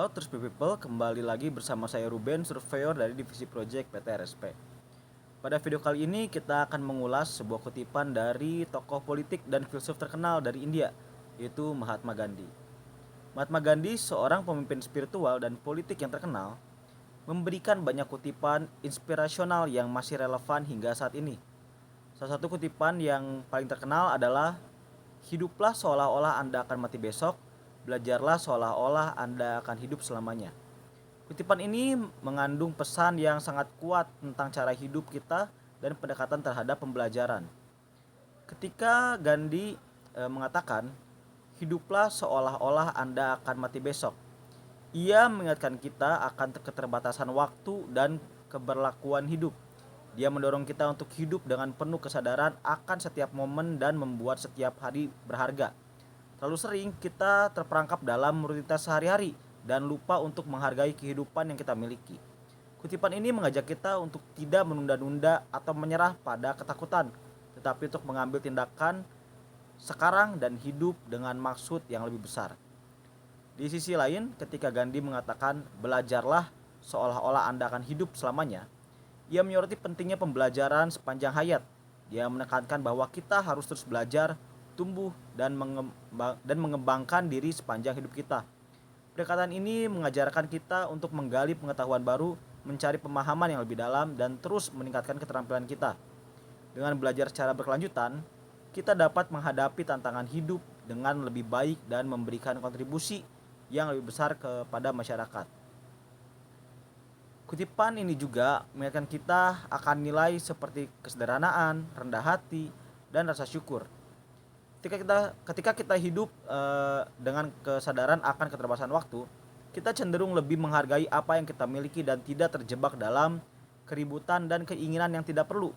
Halo Terus People, kembali lagi bersama saya Ruben, surveyor dari Divisi Project PT RSP. Pada video kali ini kita akan mengulas sebuah kutipan dari tokoh politik dan filsuf terkenal dari India, yaitu Mahatma Gandhi. Mahatma Gandhi, seorang pemimpin spiritual dan politik yang terkenal, memberikan banyak kutipan inspirasional yang masih relevan hingga saat ini. Salah satu kutipan yang paling terkenal adalah hiduplah seolah-olah Anda akan mati besok, belajarlah seolah-olah Anda akan hidup selamanya. Kutipan ini mengandung pesan yang sangat kuat tentang cara hidup kita dan pendekatan terhadap pembelajaran. Ketika Gandhi mengatakan, hiduplah seolah-olah Anda akan mati besok. Ia mengingatkan kita akan keterbatasan waktu dan keberlakuan hidup. Dia mendorong kita untuk hidup dengan penuh kesadaran akan setiap momen dan membuat setiap hari berharga. Terlalu sering kita terperangkap dalam rutinitas sehari-hari dan lupa untuk menghargai kehidupan yang kita miliki. Kutipan ini mengajak kita untuk tidak menunda-nunda atau menyerah pada ketakutan, tetapi untuk mengambil tindakan sekarang dan hidup dengan maksud yang lebih besar. Di sisi lain, ketika Gandhi mengatakan belajarlah seolah-olah Anda akan hidup selamanya, ia menyoroti pentingnya pembelajaran sepanjang hayat. Dia menekankan bahwa kita harus terus belajar, tumbuh, dan mengembangkan diri sepanjang hidup kita. Pendekatan ini mengajarkan kita untuk menggali pengetahuan baru, mencari pemahaman yang lebih dalam, dan terus meningkatkan keterampilan kita. Dengan belajar secara berkelanjutan, kita dapat menghadapi tantangan hidup dengan lebih baik dan memberikan kontribusi yang lebih besar kepada masyarakat. Kutipan ini juga mengingatkan kita akan nilai seperti kesederhanaan, rendah hati, dan rasa syukur. Ketika kita hidup dengan kesadaran akan keterbatasan waktu, kita cenderung lebih menghargai apa yang kita miliki dan tidak terjebak dalam keributan dan keinginan yang tidak perlu.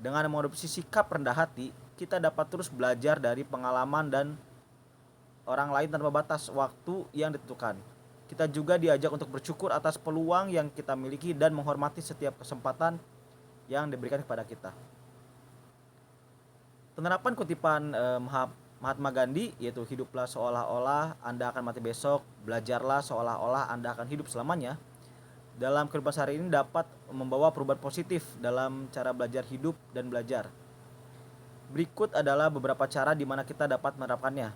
Dengan mengadopsi sikap rendah hati, kita dapat terus belajar dari pengalaman dan orang lain tanpa batas waktu yang ditentukan. Kita juga diajak untuk bersyukur atas peluang yang kita miliki dan menghormati setiap kesempatan yang diberikan kepada kita. Penerapan kutipan Mahatma Gandhi, yaitu hiduplah seolah-olah Anda akan mati besok, belajarlah seolah-olah Anda akan hidup selamanya, dalam kehidupan sehari ini dapat membawa perubahan positif dalam cara belajar hidup dan belajar. Berikut adalah beberapa cara di mana kita dapat menerapkannya.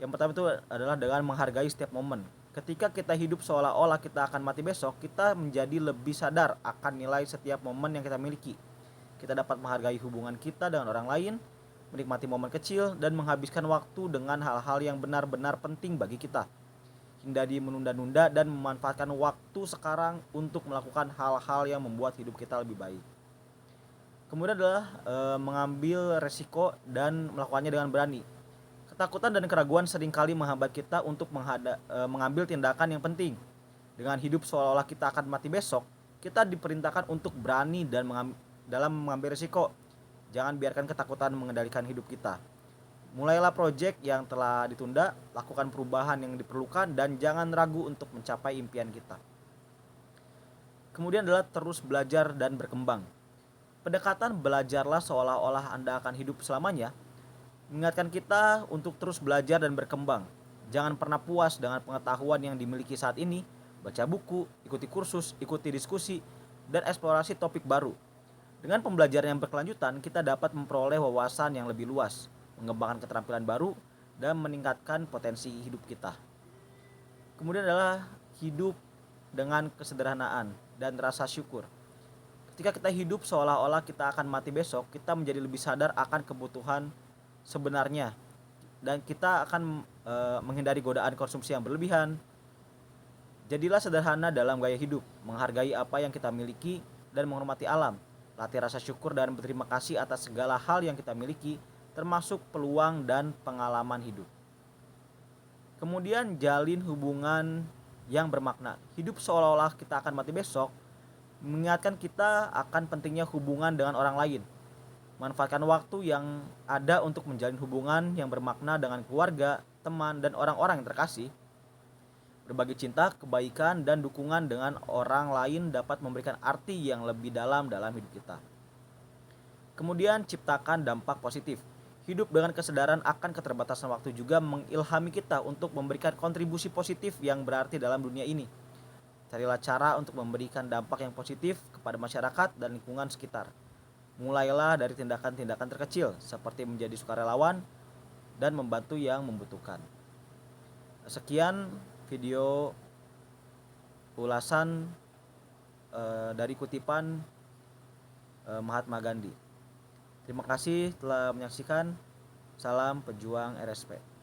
Yang pertama itu adalah dengan menghargai setiap momen. Ketika kita hidup seolah-olah kita akan mati besok, kita menjadi lebih sadar akan nilai setiap momen yang kita miliki. Kita dapat menghargai hubungan kita dengan orang lain, menikmati momen kecil, dan menghabiskan waktu dengan hal-hal yang benar-benar penting bagi kita. Hindari menunda-nunda dan memanfaatkan waktu sekarang untuk melakukan hal-hal yang membuat hidup kita lebih baik. Kemudian adalah mengambil resiko dan melakukannya dengan berani. Ketakutan dan keraguan seringkali menghambat kita untuk mengambil tindakan yang penting. Dengan hidup seolah-olah kita akan mati besok, kita diperintahkan untuk berani dan dalam mengambil risiko. Jangan biarkan ketakutan mengendalikan hidup kita. Mulailah proyek yang telah ditunda, lakukan perubahan yang diperlukan, dan jangan ragu untuk mencapai impian kita. Kemudian adalah terus belajar dan berkembang. Pendekatan belajarlah seolah-olah Anda akan hidup selamanya mengingatkan kita untuk terus belajar dan berkembang. Jangan pernah puas dengan pengetahuan yang dimiliki saat ini. Baca buku, ikuti kursus, ikuti diskusi, dan eksplorasi topik baru. Dengan pembelajaran yang berkelanjutan, kita dapat memperoleh wawasan yang lebih luas, mengembangkan keterampilan baru, dan meningkatkan potensi hidup kita. Kemudian adalah hidup dengan kesederhanaan dan rasa syukur. Ketika kita hidup seolah-olah kita akan mati besok, kita menjadi lebih sadar akan kebutuhan sebenarnya, dan kita akan menghindari godaan konsumsi yang berlebihan. Jadilah sederhana dalam gaya hidup, menghargai apa yang kita miliki dan menghormati alam. Latih rasa syukur dan berterima kasih atas segala hal yang kita miliki, termasuk peluang dan pengalaman hidup. Kemudian jalin hubungan yang bermakna. Hidup seolah-olah kita akan mati besok mengingatkan kita akan pentingnya hubungan dengan orang lain. Manfaatkan waktu yang ada untuk menjalin hubungan yang bermakna dengan keluarga, teman, dan orang-orang yang terkasih. Berbagi cinta, kebaikan, dan dukungan dengan orang lain dapat memberikan arti yang lebih dalam hidup kita. Kemudian ciptakan dampak positif. Hidup dengan kesadaran akan keterbatasan waktu juga mengilhami kita untuk memberikan kontribusi positif yang berarti dalam dunia ini. Carilah cara untuk memberikan dampak yang positif kepada masyarakat dan lingkungan sekitar. Mulailah dari tindakan-tindakan terkecil seperti menjadi sukarelawan dan membantu yang membutuhkan. Sekian video ulasan dari kutipan Mahatma Gandhi. Terima kasih telah menyaksikan. Salam pejuang RSP.